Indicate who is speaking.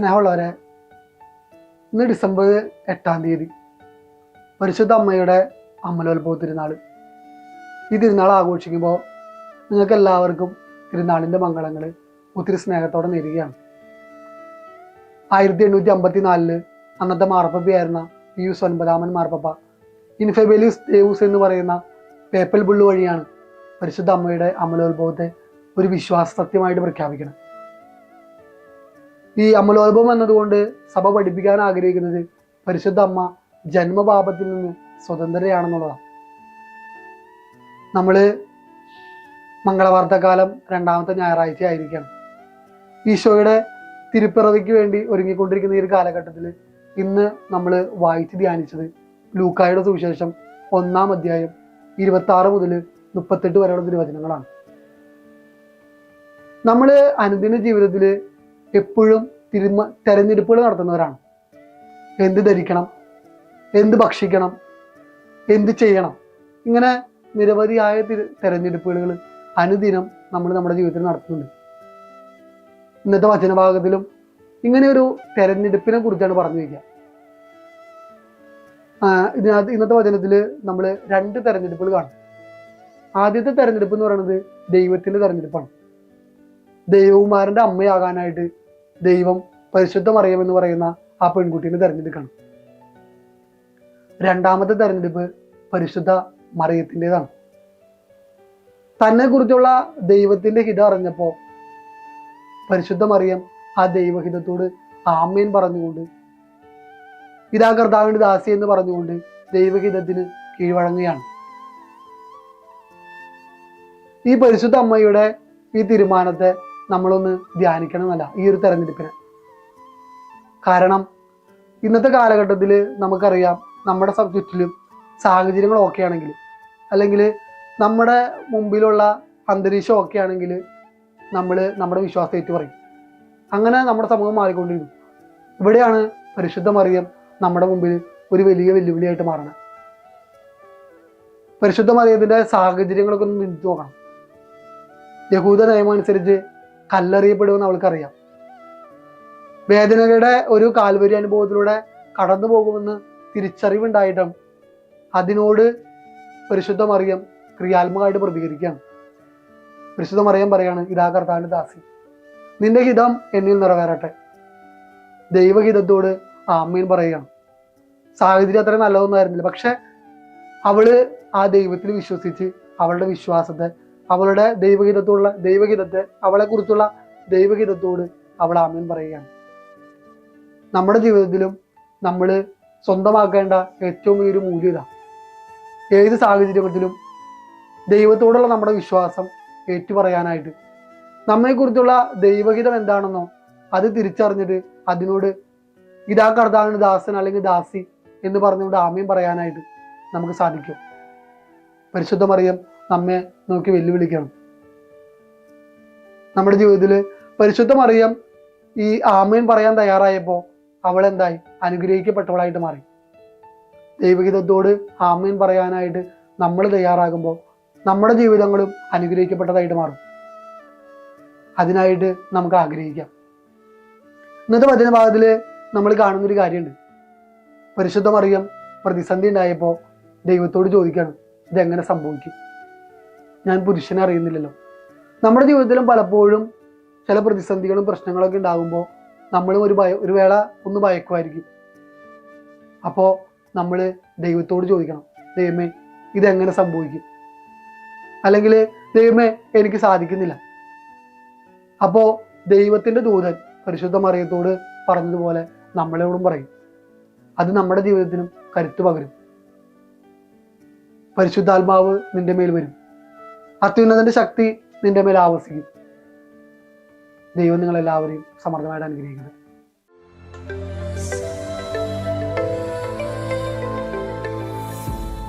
Speaker 1: സ്നേഹമുള്ളവരെ, ഇന്ന് ഡിസംബർ 8-ാം തീയതി പരിശുദ്ധ അമ്മയുടെ അമലോത്ഭവ തിരുനാൾ. ഈ തിരുനാൾ ആഘോഷിക്കുമ്പോൾ നിങ്ങൾക്ക് എല്ലാവർക്കും തിരുനാളിൻ്റെ മംഗളങ്ങൾ ഒത്തിരി സ്നേഹത്തോടെ നേരുകയാണ്. 1854 അന്നത്തെ മാർപ്പപ്പയായിരുന്ന പിയൂസ് 9-ാമൻ മാർപ്പപ്പ ഇൻഫെബെലിസ് ദേവൂസ് എന്ന് പറയുന്ന പേപ്പൽ ബുള്ള് വഴിയാണ് പരിശുദ്ധ അമ്മയുടെ അമലോത്ഭവത്തെ ഒരു വിശ്വാസ സത്യമായിട്ട് പ്രഖ്യാപിക്കണം. ഈ അമലോത്ഭവം എന്നതുകൊണ്ട് സഭ പഠിപ്പിക്കാൻ ആഗ്രഹിക്കുന്നത് പരിശുദ്ധ അമ്മ ജന്മപാപത്തിൽ നിന്ന് സ്വതന്ത്രയാണെന്നുള്ളതാണ്. നമ്മൾ മംഗളവാർത്തക്കാലം 2-ാമത്തെ ഞായറാഴ്ച ആയിരിക്കണം. ഈശോയുടെ തിരുപ്പിറവിക്ക് വേണ്ടി ഒരുങ്ങിക്കൊണ്ടിരിക്കുന്ന ഈ ഒരു കാലഘട്ടത്തിൽ ഇന്ന് നമ്മൾ വായിച്ച് ധ്യാനിച്ചത് ലൂക്കായുടെ സുവിശേഷം 1-ാം അധ്യായം 26 മുതൽ 38 വരെയുള്ള തിരുവചനങ്ങളാണ്. നമ്മൾ അനുദിന ജീവിതത്തിൽ എപ്പോഴും തെരഞ്ഞെടുപ്പുകൾ നടത്തുന്നവരാണ്. എന്ത് ധരിക്കണം, എന്ത് ഭക്ഷിക്കണം, എന്ത് ചെയ്യണം, ഇങ്ങനെ നിരവധിയായ തെരഞ്ഞെടുപ്പുകൾ അനുദിനം നമ്മൾ നമ്മുടെ ജീവിതത്തിൽ നടത്തുന്നുണ്ട്. ഇന്നത്തെ വചനഭാഗത്തിലും ഇങ്ങനെ ഒരു തെരഞ്ഞെടുപ്പിനെ കുറിച്ചാണ് പറഞ്ഞു വയ്ക്കുക. ഇന്നത്തെ വചനത്തിൽ നമ്മൾ 2 തെരഞ്ഞെടുപ്പുകൾ കാണും. ആദ്യത്തെ തെരഞ്ഞെടുപ്പ് എന്ന് പറയുന്നത് ദൈവത്തിന്റെ തെരഞ്ഞെടുപ്പാണ്. ദൈവകുമാരന്റെ അമ്മയാകാനായിട്ട് ദൈവം പരിശുദ്ധ മറിയം എന്ന് പറയുന്ന ആ പെൺകുട്ടീനെ തെരഞ്ഞെടുക്കണം. 2-ാമത്തെ തെരഞ്ഞെടുപ്പ് പരിശുദ്ധ മറിയത്തിൻ്റെതാണ്. തന്നെ കുറിച്ചുള്ള ദൈവത്തിന്റെ ഹിതം അറിഞ്ഞപ്പോൾ പരിശുദ്ധ മറിയം ആ ദൈവഹിതത്തോട് ആമേൻ പറഞ്ഞുകൊണ്ട്, ഇതാ കർത്താവിന്റെ ദാസി എന്ന് പറഞ്ഞുകൊണ്ട് ദൈവഹിതത്തിന് കീഴ്വഴങ്ങുകയാണ്. ഈ പരിശുദ്ധ അമ്മയുടെ ഈ തീരുമാനത്തെ നമ്മളൊന്ന് ധ്യാനിക്കണമെന്നല്ല, ഈ ഒരു തെരഞ്ഞെടുപ്പിനെ. കാരണം ഇന്നത്തെ കാലഘട്ടത്തിൽ നമുക്കറിയാം, നമ്മുടെ ചുറ്റിലും സാഹചര്യങ്ങൾ ഓക്കെ ആണെങ്കിൽ, അല്ലെങ്കിൽ നമ്മുടെ മുമ്പിലുള്ള അന്തരീക്ഷം ഓക്കെ ആണെങ്കിൽ നമ്മൾ നമ്മുടെ വിശ്വാസം ഏറ്റു പറയും. അങ്ങനെ നമ്മുടെ സമൂഹം മാറിക്കൊണ്ടിരിക്കും. ഇവിടെയാണ് പരിശുദ്ധ മറിയം നമ്മുടെ മുമ്പിൽ ഒരു വലിയ വെല്ലുവിളിയായിട്ട് മാറണം. പരിശുദ്ധ മറിയത്തിന്റെ സാഹചര്യങ്ങളൊക്കെ ഒന്ന് നിന്നു നോക്കണം. യഹൂദ നിയമം അനുസരിച്ച് കല്ലെറിയപ്പെടുമെന്ന് അവൾക്കറിയാം. വേദനകളുടെ ഒരു കാൽവരി അനുഭവത്തിലൂടെ കടന്നു പോകുമെന്ന് തിരിച്ചറിവുണ്ടായിട്ടും അതിനോട് പരിശുദ്ധ മറിയം ക്രിയാത്മകമായിട്ട് പ്രതികരിക്കുകയാണ്. പരിശുദ്ധ മറിയം പറയാണ്, ഇതാ കർത്താവിന്റെ ദാസി, നിന്റെ ഹിതം എന്നിൽ നിറവേറട്ടെ. ദൈവഹിതത്തോട് ആമേൻ പറയുകയാണ്. സാഹചര്യം അത്ര നല്ലതൊന്നും പക്ഷെ അവള് ആ ദൈവത്തിൽ വിശ്വസിച്ച് അവളുടെ വിശ്വാസത്തെ, അവളുടെ ദൈവഹിതത്തെ, അവളെ കുറിച്ചുള്ള ദൈവഹിതത്തോട് അവൾ ആമേൻ പറയുകയാണ്. നമ്മുടെ ജീവിതത്തിലും നമ്മൾ സ്വന്തമാക്കേണ്ട ഏറ്റവും വലിയൊരു മൂല്യത, ഏത് സാഹചര്യത്തിലും ദൈവത്തോടുള്ള നമ്മുടെ വിശ്വാസം ഏറ്റുപറയാനായിട്ട്, നമ്മെക്കുറിച്ചുള്ള ദൈവഹിതം എന്താണെന്നോ അത് തിരിച്ചറിഞ്ഞിട്ട് അതിനോട് ഇതാ കർത്താവിന്റെ ദാസൻ അല്ലെങ്കിൽ ദാസി എന്ന് പറഞ്ഞുകൊണ്ട് ആമേൻ പറയാനായിട്ട് നമുക്ക് സാധിക്കും. പരിശുദ്ധ മറിയം നമ്മെ നോക്കി വെല്ലുവിളിക്കണം. നമ്മുടെ ജീവിതത്തിൽ പരിശുദ്ധ മറിയം ഈ ആമേൻ പറയാൻ തയ്യാറായപ്പോൾ അവളെന്തായി? അനുഗ്രഹിക്കപ്പെട്ടവളായിട്ട് മാറി. ദൈവഹിതത്തോട് ആമേൻ പറയാനായിട്ട് നമ്മൾ തയ്യാറാകുമ്പോൾ നമ്മുടെ ജീവിതങ്ങളും അനുഗ്രഹിക്കപ്പെട്ടതായിട്ട് മാറും. അതിനായിട്ട് നമുക്ക് ആഗ്രഹിക്കാം. ഇന്നത്തെ വചനഭാഗത്തിൽ നമ്മൾ കാണുന്നൊരു കാര്യമുണ്ട്. പരിശുദ്ധ മറിയം പ്രതിസന്ധി ഉണ്ടായപ്പോൾ ദൈവത്തോട് ചോദിക്കണം, ഇതെങ്ങനെ സംഭവിക്കും? ഞാൻ പുരുഷനെ അറിയുന്നില്ലല്ലോ. നമ്മുടെ ജീവിതത്തിലും പലപ്പോഴും ചില പ്രതിസന്ധികളും പ്രശ്നങ്ങളൊക്കെ ഉണ്ടാകുമ്പോൾ നമ്മൾ ഒരു വേള ഒന്ന് ഭയക്കുമായിരിക്കും. അപ്പോൾ നമ്മൾ ദൈവത്തോട് ചോദിക്കണം, ദൈവമേ ഇതെങ്ങനെ സംഭവിക്കും? അല്ലെങ്കിൽ ദൈവമേ എനിക്ക് സാധിക്കുന്നില്ല. അപ്പോൾ ദൈവത്തിന്റെ ദൂതൻ പരിശുദ്ധ മറിയത്തോട് പറഞ്ഞതുപോലെ നമ്മളോടും പറയും. അത് നമ്മുടെ ജീവിതത്തിനും കരുത്ത് പകരും. പരിശുദ്ധാത്മാവ് നിന്റെ മേൽ വരും. അത്യുന്നതന്റെ ശക്തി നിന്റെ മേൽ ആവസിക്കും. ദൈവം നിങ്ങളെല്ലാവരെയും സമർത്ഥമായിട്ട് അനുഗ്രഹിക്കണം.